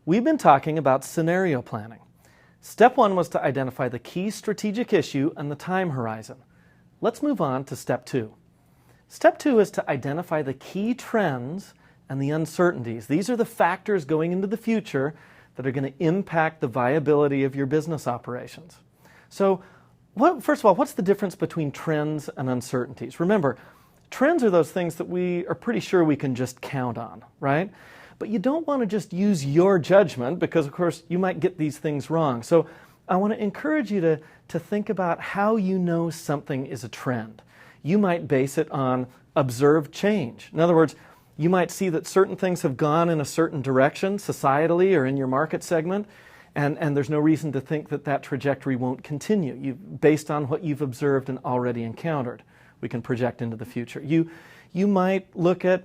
We've been talking about scenario planning. Step 1 was to identify the key strategic issue and the time horizon. Let's move on to Step 2. Step 2 is to identify the key trends and the uncertainties. These are the factors going into the future that are going to impact the viability of your business operations. So, first of all, what's the difference between trends and uncertainties? Remember, trends are those things that we are pretty sure we can just count on, right? But you don't want to just use your judgment because, of course, you might get these things wrong. So I want to encourage you to think about how you know something is a trend. You might base it on observed change. In other words, you might see that certain things have gone in a certain direction societally or in your market segment, and there's no reason to think that that trajectory won't continue. Based on what you've observed and already encountered, we can project into the future. You might look at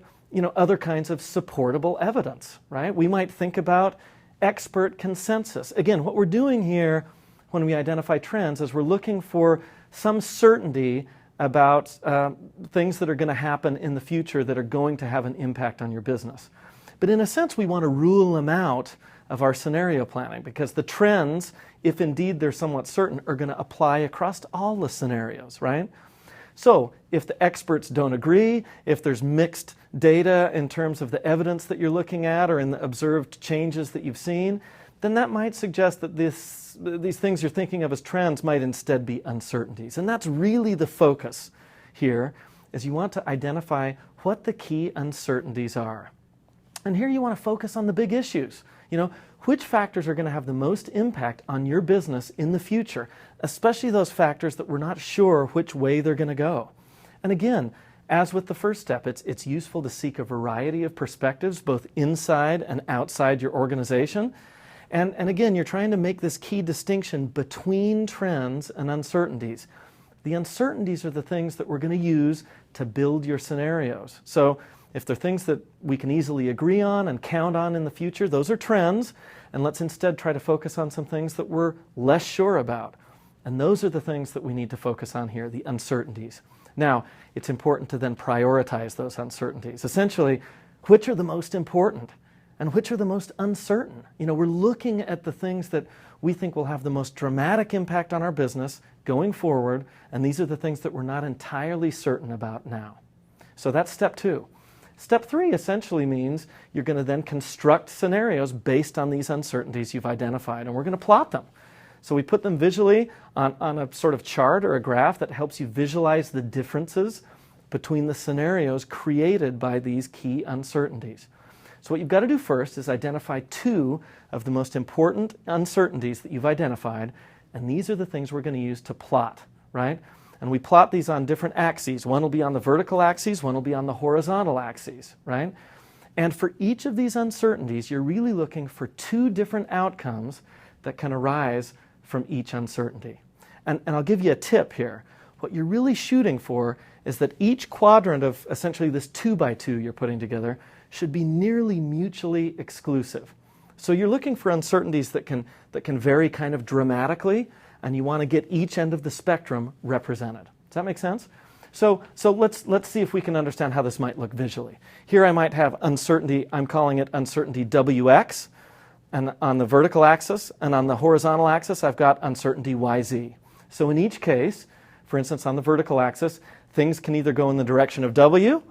other kinds of supportable evidence, right? We might think about expert consensus. Again, what we're doing here when we identify trends is we're looking for some certainty about things that are going to happen in the future that are going to have an impact on your business. But in a sense, we want to rule them out of our scenario planning because the trends, if indeed they're somewhat certain, are going to apply across all the scenarios, right? So if the experts don't agree, if there's mixed data in terms of the evidence that you're looking at or in the observed changes that you've seen, then that might suggest that these things you're thinking of as trends might instead be uncertainties. And that's really the focus here, is you want to identify what the key uncertainties are. And here you want to focus on the big issues. Which factors are going to have the most impact on your business in the future, especially those factors that we're not sure which way they're going to go. And again, as with the first step, it's useful to seek a variety of perspectives, both inside and outside your organization. And again, you're trying to make this key distinction between trends and uncertainties. The uncertainties are the things that we're going to use to build your scenarios. So if they're things that we can easily agree on and count on in the future, those are trends. And let's instead try to focus on some things that we're less sure about. And those are the things that we need to focus on here, the uncertainties. Now, it's important to then prioritize those uncertainties. Essentially, which are the most important and which are the most uncertain? We're looking at the things that we think will have the most dramatic impact on our business going forward, and these are the things that we're not entirely certain about now. So that's step 2. Step 3 essentially means you're going to then construct scenarios based on these uncertainties you've identified, and we're going to plot them. So we put them visually on a sort of chart or a graph that helps you visualize the differences between the scenarios created by these key uncertainties. So what you've got to do first is identify 2 of the most important uncertainties that you've identified, and these are the things we're going to use to plot, right? And we plot these on different axes. One will be on the vertical axes, one will be on the horizontal axes, right? And for each of these uncertainties, you're really looking for 2 different outcomes that can arise from each uncertainty. And I'll give you a tip here. What you're really shooting for is that each quadrant of essentially this 2x2 you're putting together should be nearly mutually exclusive. So you're looking for uncertainties that can vary kind of dramatically, and you want to get each end of the spectrum represented. Does that make sense? So let's see if we can understand how this might look visually. Here I might have uncertainty, I'm calling it uncertainty WX, and on the vertical axis, and on the horizontal axis I've got uncertainty YZ. So in each case, for instance on the vertical axis, things can either go in the direction of W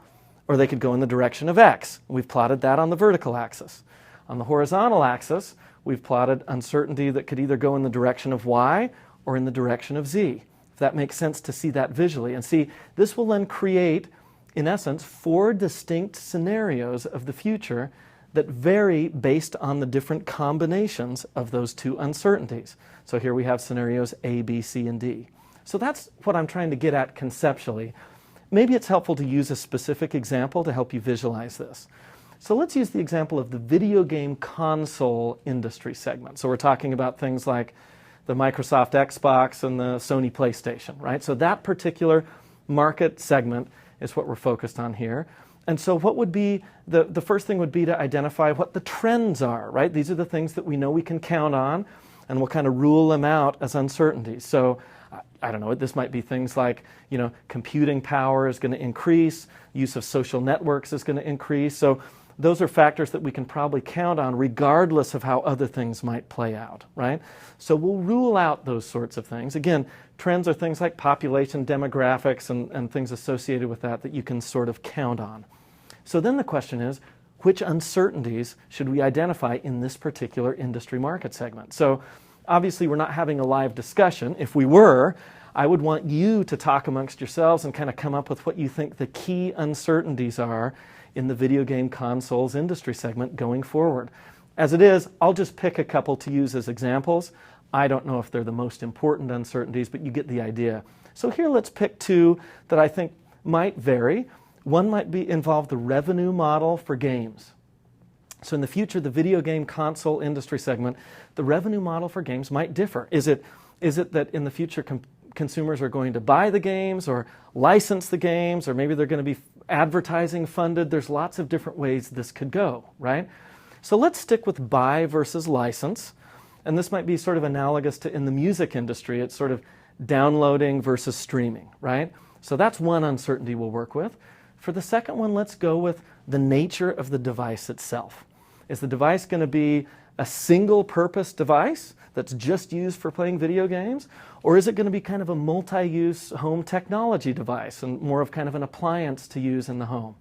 or they could go in the direction of X. We've plotted that on the vertical axis. On the horizontal axis, we've plotted uncertainty that could either go in the direction of Y or in the direction of Z. If that makes sense to see that visually. And see, this will then create, in essence, 4 distinct scenarios of the future that vary based on the different combinations of those 2 uncertainties. So here we have scenarios A, B, C, and D. So that's what I'm trying to get at conceptually. Maybe it's helpful to use a specific example to help you visualize this. So let's use the example of the video game console industry segment. So we're talking about things like the Microsoft Xbox and the Sony PlayStation, right? So that particular market segment is what we're focused on here. And so what would be, the first thing would be to identify what the trends are, right? These are the things that we know we can count on, and we'll kind of rule them out as uncertainties. So I don't know, this might be things like, computing power is going to increase, use of social networks is going to increase. So those are factors that we can probably count on regardless of how other things might play out, right? So we'll rule out those sorts of things. Again, trends are things like population demographics and things associated with that that you can sort of count on. So then the question is, which uncertainties should we identify in this particular industry market segment? So obviously we're not having a live discussion. If we were, I would want you to talk amongst yourselves and kind of come up with what you think the key uncertainties are in the video game consoles industry segment going forward. As it is, I'll just pick a couple to use as examples. I don't know if they're the most important uncertainties, but you get the idea. So here let's pick two that I think might vary. One might involve the revenue model for games. So in the future, the video game console industry segment, the revenue model for games might differ. Is it that in the future consumers are going to buy the games or license the games, or maybe they're going to be advertising funded? There's lots of different ways this could go, right? So let's stick with buy versus license. And this might be sort of analogous to in the music industry. It's sort of downloading versus streaming, right? So that's one uncertainty we'll work with. For the second one, let's go with the nature of the device itself. Is the device going to be a single-purpose device that's just used for playing video games? Or is it going to be kind of a multi-use home technology device and more of kind of an appliance to use in the home?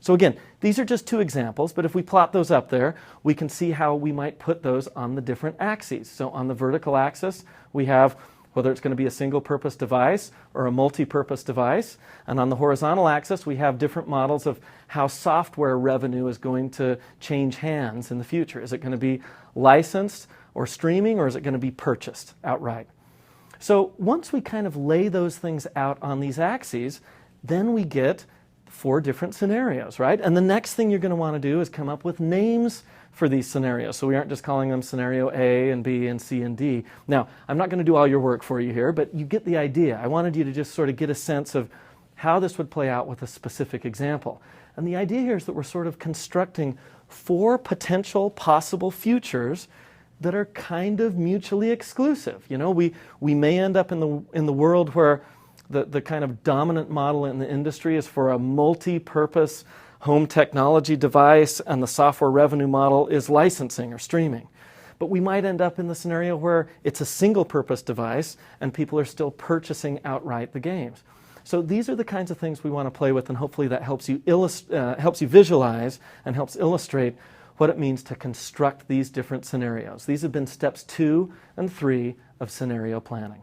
So again, these are just two examples, but if we plot those up there, we can see how we might put those on the different axes. So on the vertical axis, we have whether it's going to be a single-purpose device or a multi-purpose device. And on the horizontal axis, we have different models of how software revenue is going to change hands in the future. Is it going to be licensed or streaming, or is it going to be purchased outright? So once we kind of lay those things out on these axes, then we get 4 different scenarios, right? And the next thing you're going to want to do is come up with names for these scenarios. So we aren't just calling them scenario A and B and C and D. Now, I'm not going to do all your work for you here, but you get the idea. I wanted you to just sort of get a sense of how this would play out with a specific example. And the idea here is that we're sort of constructing 4 potential possible futures that are kind of mutually exclusive. You know, we may end up in the world where the kind of dominant model in the industry is for a multi-purpose home technology device, and the software revenue model is licensing or streaming. But we might end up in the scenario where it's a single-purpose device and people are still purchasing outright the games. So these are the kinds of things we want to play with, and hopefully that helps you visualize and helps illustrate what it means to construct these different scenarios. These have been steps 2 and 3 of scenario planning.